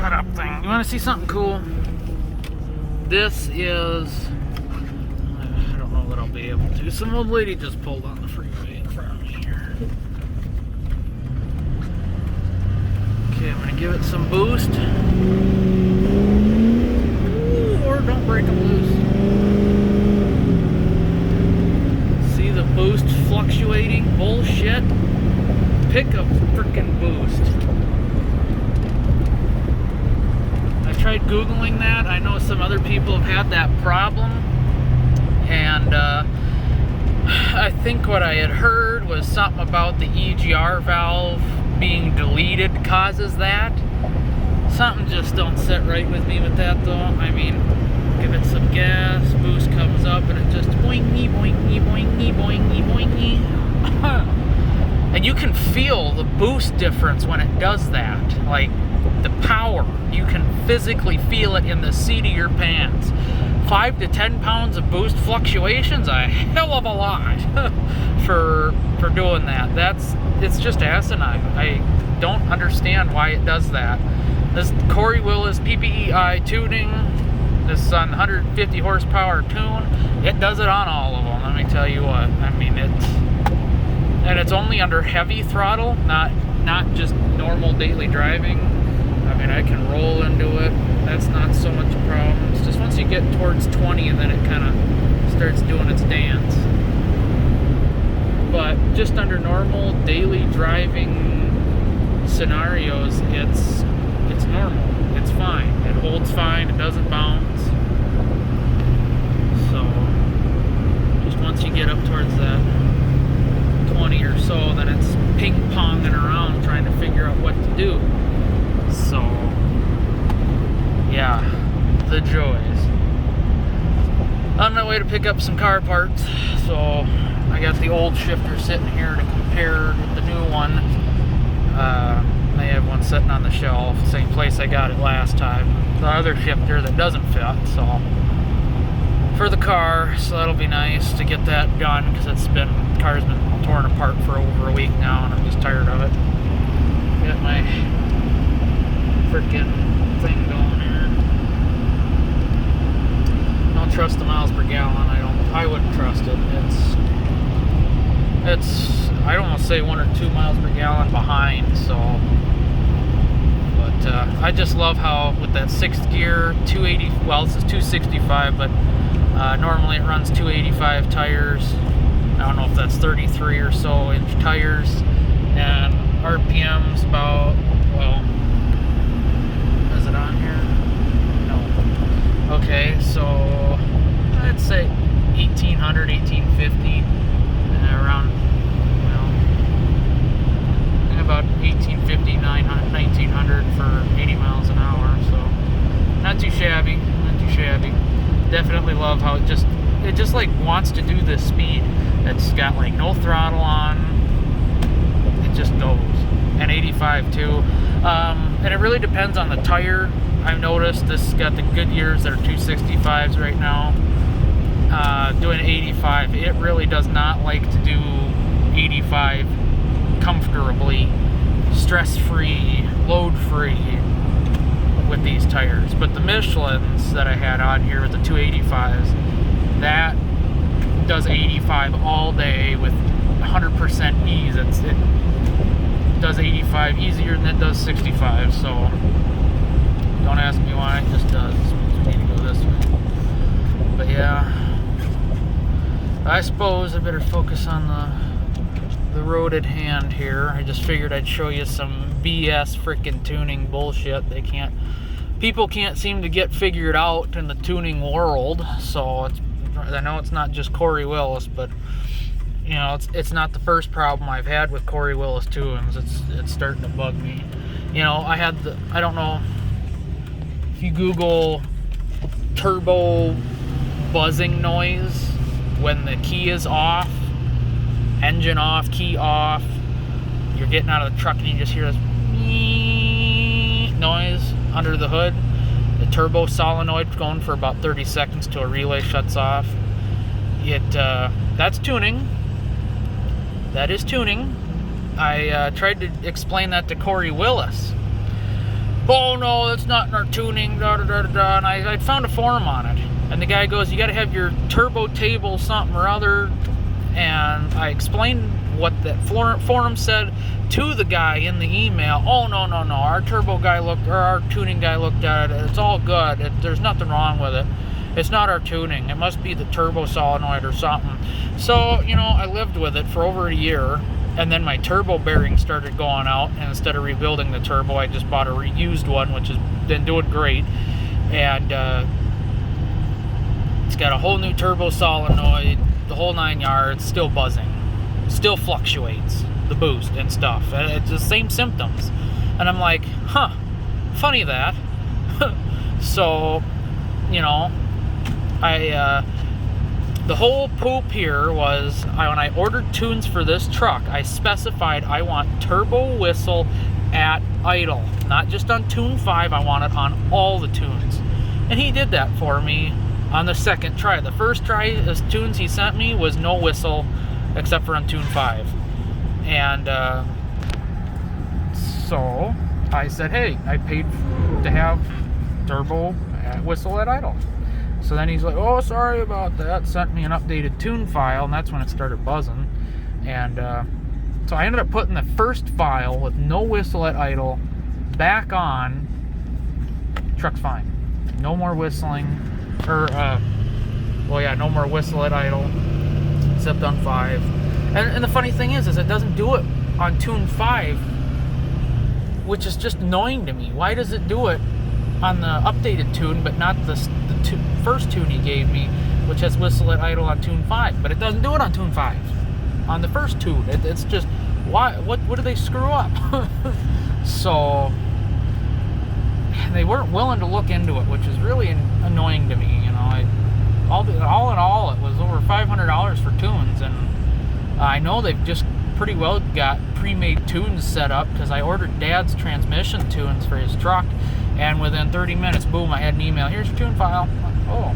shut up thing. You want to see something cool? This is... I don't know that I'll be able to. Some old lady just pulled on the freeway in front of me here. Okay, I'm going to give it some boost. Ooh, or don't break them loose. See the boost fluctuating? Bullshit. Pick a freaking boost. I tried Googling that. I know some other people have had that problem. And I think what I had heard was something about the EGR valve being deleted causes that. Something just don't sit right with me with that though. I mean, give it some gas, boost comes up, and it just boingy, boingy, boingy, boingy, boingy. And you can feel the boost difference when it does that. Like, the power. You can physically feel it in the seat of your pants. 5 to 10 pounds of boost fluctuations, a hell of a lot for doing that. It's just asinine. I don't understand why it does that. This Corey Willis PPEI tuning, this is on 150 horsepower tune. It does it on all of them. Let me tell you what. I mean, it's only under heavy throttle, not just normal daily driving. I mean, I can roll into it. That's not so much a problem. It's just once you get towards 20 and then it kind of starts doing its dance. But just under normal daily driving scenarios, it's normal. It's fine. It holds fine. It doesn't bounce. So just once you get up towards that 20 or so, then it's ping-ponging around trying to figure out what to do. So, yeah, the joys. On my way to pick up some car parts, so I got the old shifter sitting here to compare with the new one. They have one sitting on the shelf, same place I got it last time. The other shifter that doesn't fit, so for the car, so that'll be nice to get that done because car's been torn apart for over a week now, and I'm just tired of it. Got my freaking thing going here. Don't trust the miles per gallon. I wouldn't trust it. It's I'd almost say 1 or 2 miles per gallon behind. So, but I just love how with that 6th gear 280. Well, this is 265, but normally it runs 285 tires. I don't know if that's 33 or so inch tires, and RPM's about, well, is it on here? No. Okay, so I'd say 1800, 1850, around, well, about 1850, 1900 for 80 miles an hour. So not too shabby, not too shabby. Definitely love how it just like wants to do this speed. It's got like no throttle on. It just goes. And 85 too. And it really depends on the tire. I've noticed this has got the Goodyears that are 265s right now. Doing 85, it really does not like to do 85 comfortably, stress-free, load-free with these tires. But the Michelins that I had on here with the 285s, that does 85 all day with 100% ease. It does 85 easier than it does 65, so don't ask me why, it just does. We need to go this way. But yeah, I suppose I better focus on the road at hand here. I just figured I'd show you some BS freaking tuning bullshit. People can't seem to get figured out in the tuning world. So I know it's not just Corey Willis, but you know, it's not the first problem I've had with Corey Willis tunings. It's starting to bug me. You know, I don't know if you Google turbo buzzing noise when the key is off, engine off, key off, you're getting out of the truck and you just hear this noise under the hood. The turbo solenoid going for about 30 seconds till a relay shuts off. That's tuning. That is tuning. I tried to explain that to Corey Willis. oh no, that's not in our tuning, da da da da da. And I found a forum on it, and the guy goes, you got to have your turbo table something or other. And I explained what that forum said to the guy in the email. Oh no, our turbo guy looked, or our tuning guy looked at it. It's all good. There's nothing wrong with it. It's not our tuning. It must be the turbo solenoid or something. So, you know, I lived with it for over a year. And then my turbo bearing started going out, and instead of rebuilding the turbo, I just bought a reused one, which has been doing great. And it's got a whole new turbo solenoid, the whole 9 yards, still buzzing, still fluctuates, the boost and stuff. It's the same symptoms. And I'm like, huh, funny that. So, you know, the whole poop here was, when I ordered tunes for this truck, I specified I want turbo whistle at idle. Not just on tune 5, I want it on all the tunes. And he did that for me on the second try. The first try, the tunes he sent me was no whistle, except for on tune 5. And so I said, hey, I paid to have turbo whistle at idle. So then he's like, oh, sorry about that. Sent me an updated tune file, and that's when it started buzzing. And so I ended up putting the first file with no whistle at idle back on. Truck's fine. No more whistling. Or, well, yeah, no more whistle at idle, except on 5. And the funny thing is it doesn't do it on tune 5, which is just annoying to me. Why does it do it on the updated tune, but not the first tune he gave me, which has whistle at idle on tune 5? But it doesn't do it on tune 5. On the first tune, it's just, why? What do they screw up? So they weren't willing to look into it, which is really annoying to me. You know, all in all, it was over $500 for tunes, and I know they've just pretty well got pre-made tunes set up, because I ordered Dad's transmission tunes for his truck, and within 30 minutes, boom, I had an email. Here's your tune file. Oh,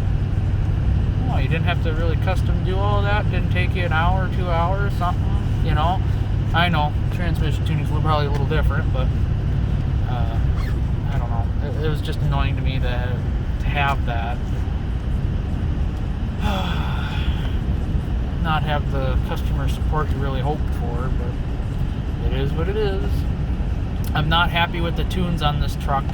you didn't have to really custom do all that? Didn't take you an hour or 2 hours, something, you know? I know, transmission tuning's probably a little different, but I don't know. It was just annoying to me to have that. Not have the customer support you really hoped for, but it is what it is. I'm not happy with the tunes on this truck.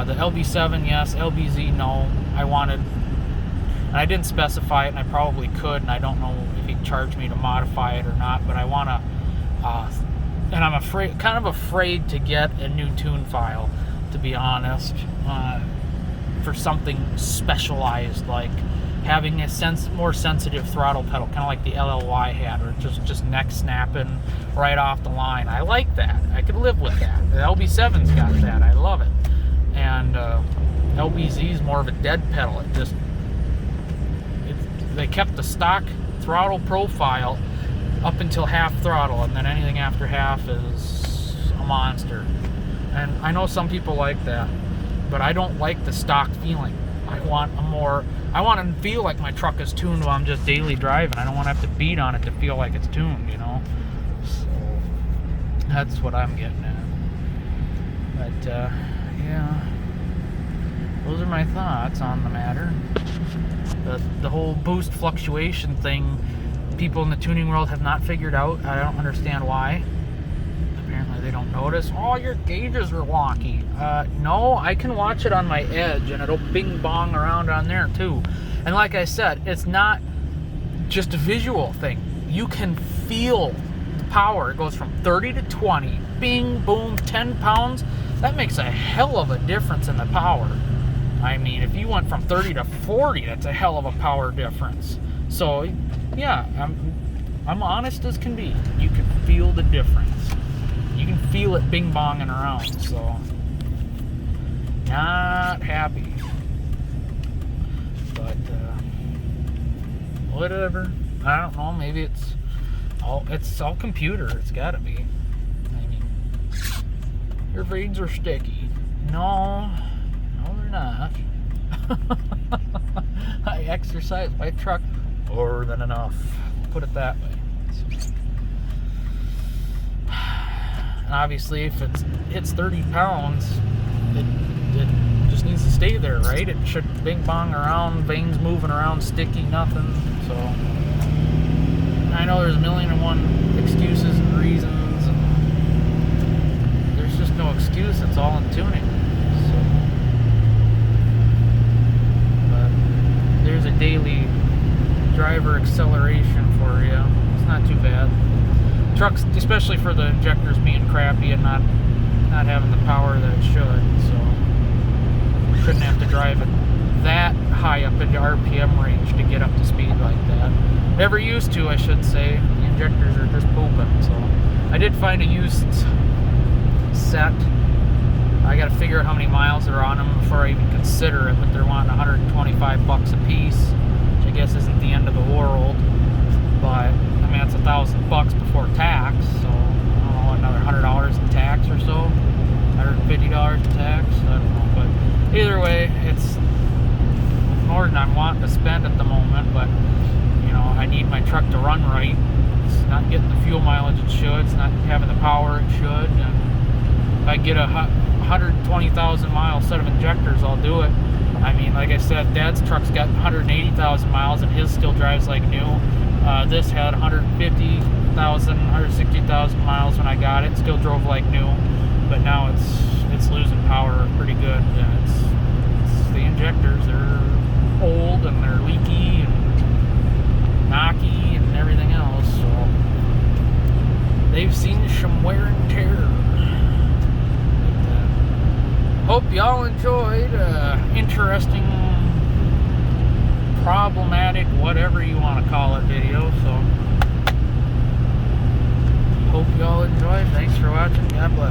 The LB7, yes. LBZ, no. And I didn't specify it, and I probably could, and I don't know if he'd charge me to modify it or not, but I want to, and I'm kind of afraid to get a new tune file, to be honest, for something specialized, like having a more sensitive throttle pedal, kind of like the LLY had, or just neck snapping right off the line. I like that. I could live with that. The LB7's got that. I love it. And LBZ is more of a dead pedal. They kept the stock throttle profile up until half throttle, and then anything after half is a monster. And I know some people like that, but I don't like the stock feeling. I want to feel like my truck is tuned while I'm just daily driving. I don't want to have to beat on it to feel like it's tuned, you know? So that's what I'm getting at. But, yeah. Those are my thoughts on the matter. The whole boost fluctuation thing, people in the tuning world have not figured out. I don't understand why. Apparently they don't notice. Oh, your gauges are wonky. No, I can watch it on my edge, and it'll bing bong around on there too. And like I said, it's not just a visual thing. You can feel the power. It goes from 30 to 20. Bing, boom, 10 pounds. That makes a hell of a difference in the power. I mean, if you went from 30 to 40, that's a hell of a power difference. So, yeah, I'm honest as can be. You can feel the difference. You can feel it bing-bonging around, so not happy. But, whatever. I don't know, maybe it's all computer. It's gotta be. I mean, your reeds are sticky. No, they're not. I exercise my truck more than enough. Put it that way. And obviously, if it hits 30 pounds, it just needs to stay there, right? It should bing bong around, veins moving around, sticky, nothing. So I know there's a million and one excuses and reasons, and there's just no excuse. It's all in tuning. So, but there's a daily driver acceleration for you. It's not too bad. Trucks, especially for the injectors being crappy and not having the power that it should, so shouldn't have to drive it that high up into RPM range to get up to speed like that. Never used to, I should say. The injectors are just pooping. So I did find a used set. I got to figure out how many miles are on them before I even consider it, but they're wanting $125 a piece, which I guess isn't the end of the world. But I mean, it's $1,000 before tax, so I don't know, another $100 in tax or so, $150 in tax. I don't know, but either way, it's more than I'm wanting to spend at the moment. But you know, I need my truck to run right. It's not getting the fuel mileage it should. It's not having the power it should. And if I get a 120,000 mile set of injectors, I'll do it. I mean, like I said, Dad's truck's got 180,000 miles, and his still drives like new. This had 150,000, 160,000 miles when I got it. Still drove like new, but now it's losing power pretty good. And it's the injectors. They're old and they're leaky and knocky and everything else. So they've seen some wear and tear. But, hope y'all enjoyed. Interesting, problematic, whatever you want to call it, video. So hope y'all enjoyed. Thanks for watching. God bless.